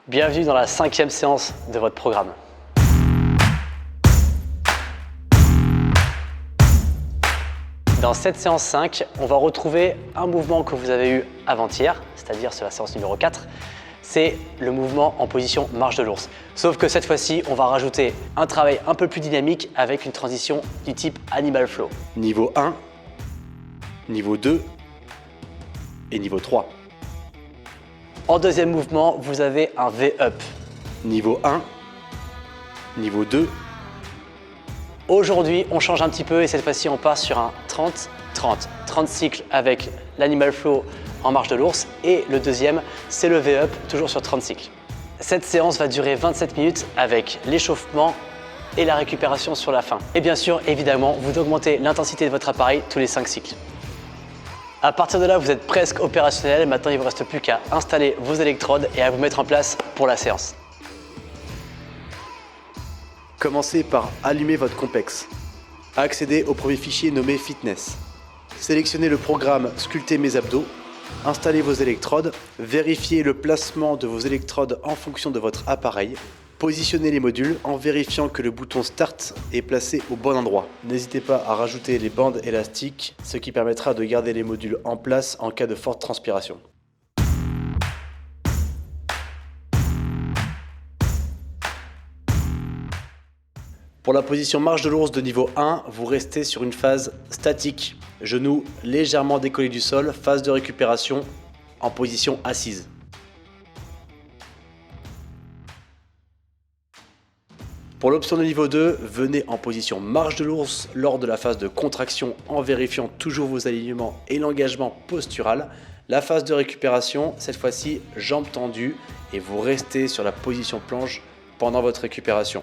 Bienvenue dans la 5e séance de votre programme. Dans cette séance 5, on va retrouver un mouvement que vous avez eu avant-hier, c'est-à-dire sur la séance numéro 4. C'est le mouvement en position marche de l'ours. Sauf que cette fois-ci, on va rajouter un travail un peu plus dynamique avec une transition du type Animal Flow. Niveau 1, niveau 2 et niveau 3. En deuxième mouvement, vous avez un V-Up. Niveau 1, niveau 2. Aujourd'hui, on change un petit peu et cette fois-ci, on part sur un 30-30. 30 cycles avec l'Animal Flow en marche de l'ours et le deuxième, c'est le V-Up, toujours sur 30 cycles. Cette séance va durer 27 minutes avec l'échauffement et la récupération sur la fin. Et bien sûr, évidemment, vous augmentez l'intensité de votre appareil tous les 5 cycles. À partir de là, vous êtes presque opérationnel. Maintenant, il ne vous reste plus qu'à installer vos électrodes et à vous mettre en place pour la séance. Commencez par allumer votre Compex. Accédez au premier fichier nommé Fitness. Sélectionnez le programme Sculpter mes abdos. Installez vos électrodes. Vérifiez le placement de vos électrodes en fonction de votre appareil. Positionnez les modules en vérifiant que le bouton Start est placé au bon endroit. N'hésitez pas à rajouter les bandes élastiques, ce qui permettra de garder les modules en place en cas de forte transpiration. Pour la position marche de l'ours de niveau 1, vous restez sur une phase statique. Genoux légèrement décollés du sol, phase de récupération en position assise. Pour l'option de niveau 2, venez en position marche de l'ours lors de la phase de contraction en vérifiant toujours vos alignements et l'engagement postural. La phase de récupération, cette fois-ci, jambes tendues et vous restez sur la position planche pendant votre récupération.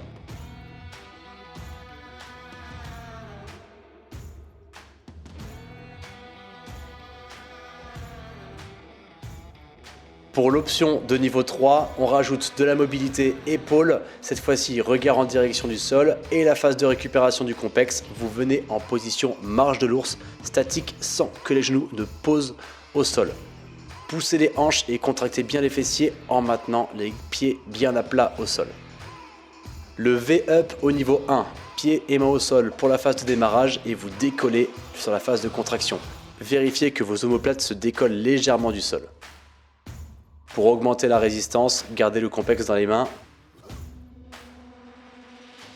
Pour l'option de niveau 3, on rajoute de la mobilité épaule, cette fois-ci regard en direction du sol et la phase de récupération du Compex, vous venez en position marche de l'ours statique sans que les genoux ne posent au sol. Poussez les hanches et contractez bien les fessiers en maintenant les pieds bien à plat au sol. Le V-Up au niveau 1, pieds et mains au sol pour la phase de démarrage et vous décollez sur la phase de contraction. Vérifiez que vos omoplates se décollent légèrement du sol. Pour augmenter la résistance, gardez le Compex dans les mains.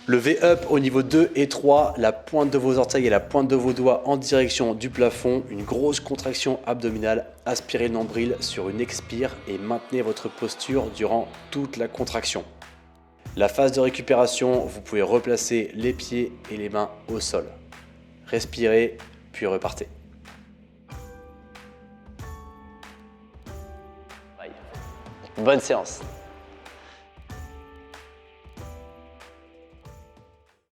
Le V-Up au niveau 2 et 3, la pointe de vos orteils et la pointe de vos doigts en direction du plafond. Une grosse contraction abdominale. Aspirez le nombril sur une expire et maintenez votre posture durant toute la contraction. La phase de récupération, vous pouvez replacer les pieds et les mains au sol. Respirez, puis repartez. Bonne séance.